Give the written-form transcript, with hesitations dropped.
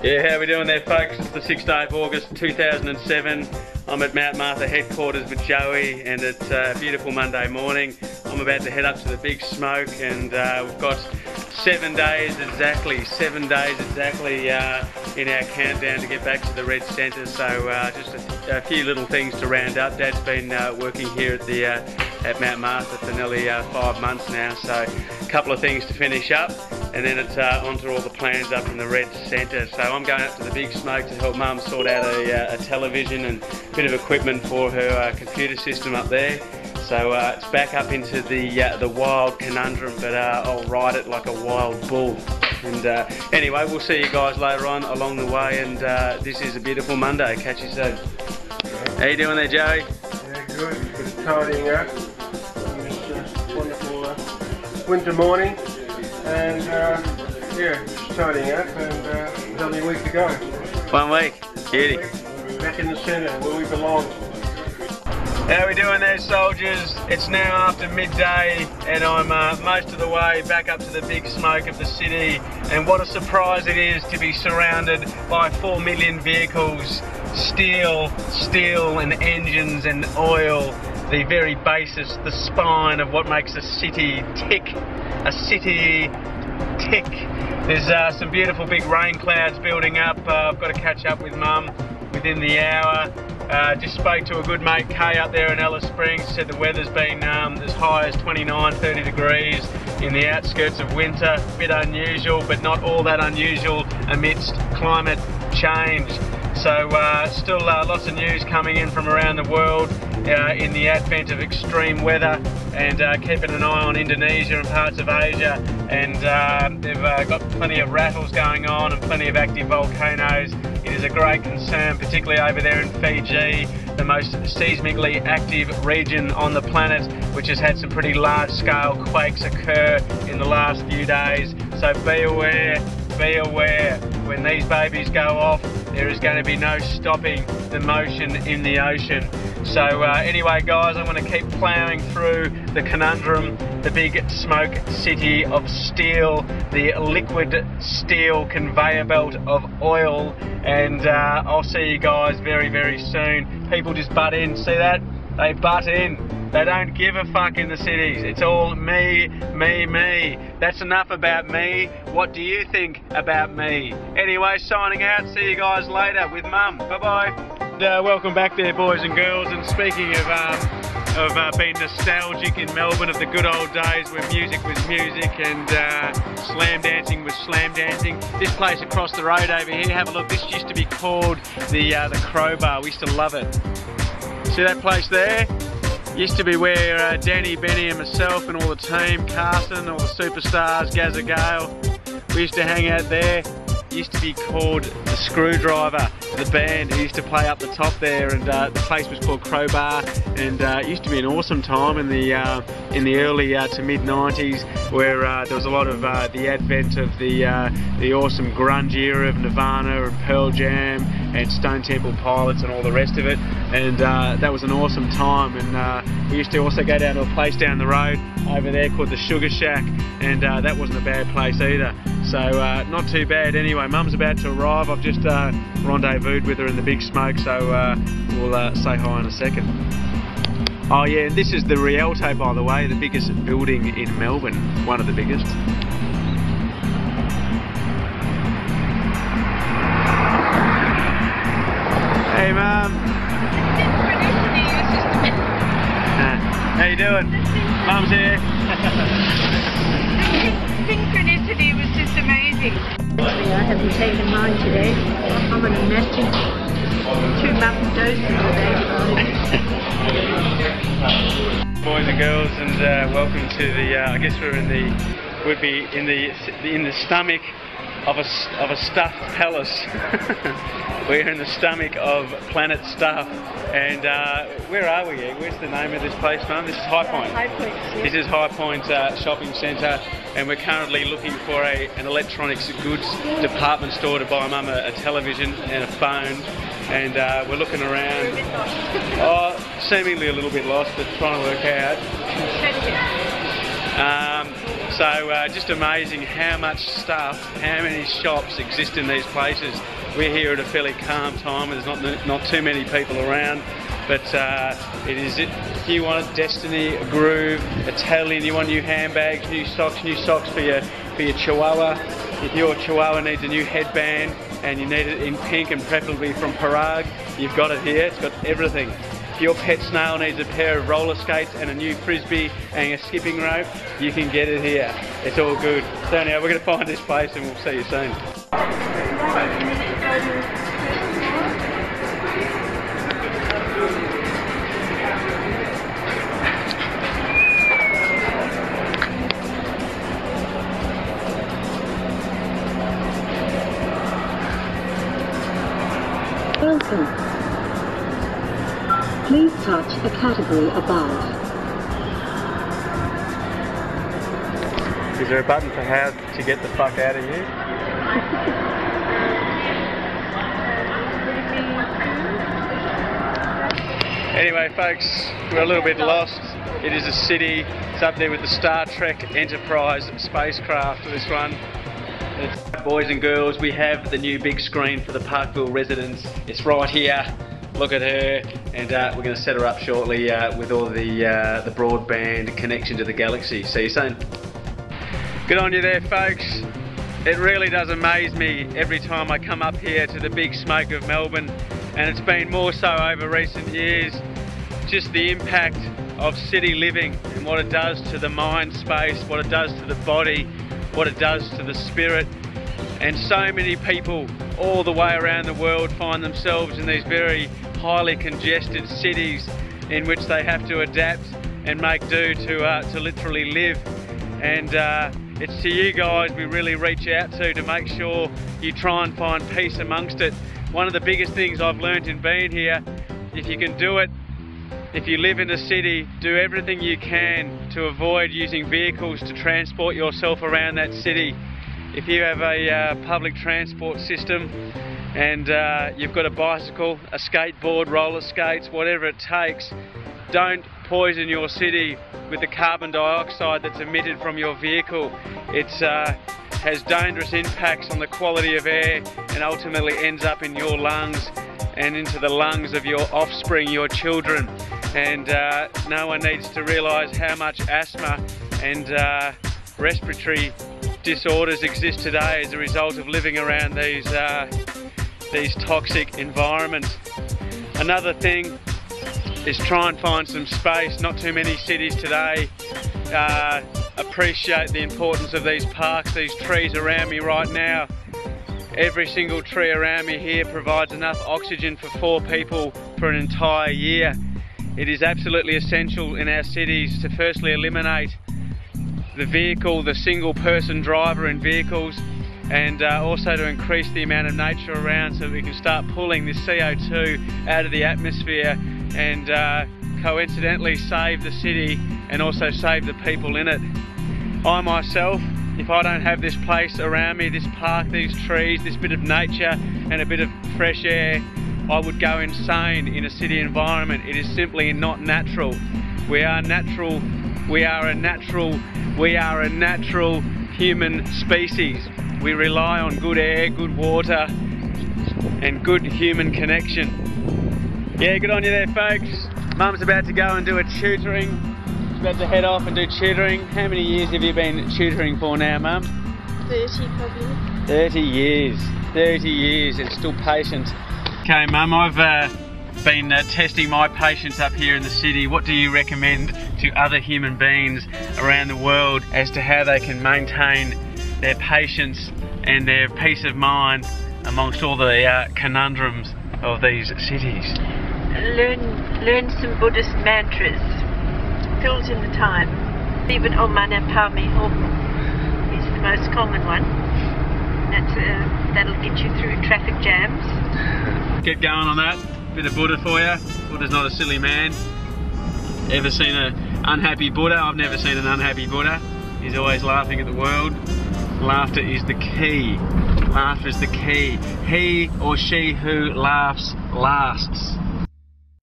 Yeah, how we doing there, folks? It's the 6th day of August 2007. I'm at Mount Martha headquarters with Joey, and it's a beautiful Monday morning. I'm about to head up to the Big Smoke, and we've got 7 days exactly in our countdown to get back to the Red Centre. So just a few little things to round up. Dad's been working here at Mount Martha for nearly 5 months now, so a couple of things to finish up, and then it's on to all the plans up in the Red Centre. So I'm going up to the Big Smoke to help Mum sort out a television and a bit of equipment for her computer system up there. So it's back up into the wild conundrum, but I'll ride it like a wild bull. And anyway, we'll see you guys later on along the way, and this is a beautiful Monday. Catch you soon. How you doing there, Joey? Yeah, good. Just tidying up on this wonderful winter morning, and yeah, just tidying up, and there's only a week to go. 1 week. Beauty. Back in the centre where we belong. How we doing there, soldiers? It's now after midday, and I'm most of the way back up to the Big Smoke of the city, and what a surprise it is to be surrounded by 4 million vehicles, steel and engines and oil, the very basis, the spine of what makes a city tick. There's some beautiful big rain clouds building up. I've got to catch up with Mum within the hour. Just spoke to a good mate Kay up there in Alice Springs. Said the weather's been as high as 29, 30 degrees in the outskirts of winter. A bit unusual, but not all that unusual amidst climate change. So still lots of news coming in from around the world in the advent of extreme weather, and keeping an eye on Indonesia and parts of Asia, and they've got plenty of rattles going on and plenty of active volcanoes. It is a great concern, particularly over there in Fiji, the most seismically active region on the planet, which has had some pretty large-scale quakes occur in the last few days. So be aware, when these babies go off, there is going to be no stopping the motion in the ocean. So anyway, guys, I'm going to keep ploughing through the conundrum, the Big Smoke city of steel, the liquid steel conveyor belt of oil, and I'll see you guys very, very soon. People just butt in, see that? They butt in. They don't give a fuck in the cities. It's all me, me, me. That's enough about me. What do you think about me? Anyway, signing out. See you guys later with Mum. Bye-bye. Welcome back there, boys and girls. And speaking of being nostalgic in Melbourne, of the good old days where music was music and slam dancing was slam dancing. This place across the road over here, have a look. This used to be called the Crowbar. We used to love it. See that place there? Used to be where Danny, Benny and myself and all the team, Carson, all the superstars, Gazza Gale, we used to hang out there. Used to be called the Screwdriver, the band who used to play up the top there, and the place was called Crowbar, and it used to be an awesome time in the early to mid 90s, where there was a lot of the advent of the awesome grunge era of Nirvana and Pearl Jam and Stone Temple Pilots and all the rest of it, and that was an awesome time. And we used to also go down to a place down the road over there called the Sugar Shack, and that wasn't a bad place either. So not too bad. Anyway, Mum's about to arrive. I've just rendezvoused with her in the Big Smoke, so we'll say hi in a second. Oh yeah, and this is the Rialto, by the way, the biggest building in Melbourne, one of the biggest. Hey Mum. How you doing? Mum's here. Synchronicity was just amazing. Actually, I haven't taken mine today. I'm on a massive 2-month dose today. Boys and girls, and welcome to the. I guess we'd be in the stomach of a stuffed palace. We're in the stomach of Planet Stuff, and where are we? Where's the name of this place, Mum? This is High Point. High Point, yeah. This is High Point Shopping Centre, and we're currently looking for an electronics goods department store to buy Mum a television and a phone, and we're looking around. Seemingly a little bit lost, but trying to work out. So just amazing how much stuff, how many shops exist in these places. We're here at a fairly calm time, there's not too many people around, but it is, if you want Destiny, Groove, Italian, you want new handbags, new socks for your Chihuahua. If your Chihuahua needs a new headband and you need it in pink and preferably from Prague, you've got it here. It's got everything. If your pet snail needs a pair of roller skates and a new frisbee and a skipping rope, you can get it here. It's all good. So anyhow, we're going to find this place and we'll see you soon. Welcome. Please touch a category above. Is there a button for how to get the fuck out of here? Anyway folks, we're a little bit lost. It is a city. It's up there with the Star Trek Enterprise spacecraft, this one. Boys and girls, we have the new big screen for the Parkville residents. It's right here. Look at her, and we're going to set her up shortly with all the broadband connection to the galaxy. See you soon. Good on you there, folks. It really does amaze me every time I come up here to the big smoke of Melbourne, and it's been more so over recent years. Just the impact of city living and what it does to the mind space, what it does to the body, what it does to the spirit. And so many people all the way around the world find themselves in these very highly congested cities in which they have to adapt and make do to literally live. And it's to you guys we really reach out to make sure you try and find peace amongst it. One of the biggest things I've learned in being here, if you can do it, if you live in a city, do everything you can to avoid using vehicles to transport yourself around that city. If you have a public transport system and you've got a bicycle, a skateboard, roller skates, whatever it takes, don't poison your city with the carbon dioxide that's emitted from your vehicle. It has dangerous impacts on the quality of air and ultimately ends up in your lungs and into the lungs of your offspring, your children. And no one needs to realise how much asthma and respiratory disorders exist today as a result of living around these toxic environments. Another thing is try and find some space. Not too many cities today appreciate the importance of these parks, these trees around me right now. Every single tree around me here provides enough oxygen for 4 people for an entire year. It is absolutely essential in our cities to firstly eliminate the vehicle, the single person driver in vehicles, and also to increase the amount of nature around so that we can start pulling this CO2 out of the atmosphere and coincidentally save the city and also save the people in it. I myself, if I don't have this place around me, this park, these trees, this bit of nature and a bit of fresh air, I would go insane in a city environment. It is simply not natural. We are natural. We are a natural human species. We rely on good air, good water, and good human connection. Yeah, good on you there, folks. Mum's about to go and do a tutoring. She's about to head off and do tutoring. How many years have you been tutoring for now, Mum? 30 probably. 30 years. 30 years and still patient. Okay, Mum, I've been testing my patience up here in the city. What do you recommend to other human beings around the world as to how they can maintain their patience and their peace of mind amongst all the conundrums of these cities? Learn some Buddhist mantras. Fills in the time. Even Om Mani Padme Hum is the most common one. That'll get you through traffic jams. Get going on that. Bit of Buddha for you. Buddha's not a silly man. Ever seen an unhappy Buddha? I've never seen an unhappy Buddha. He's always laughing at the world. Laughter is the key. Laughter is the key. He or she who laughs lasts.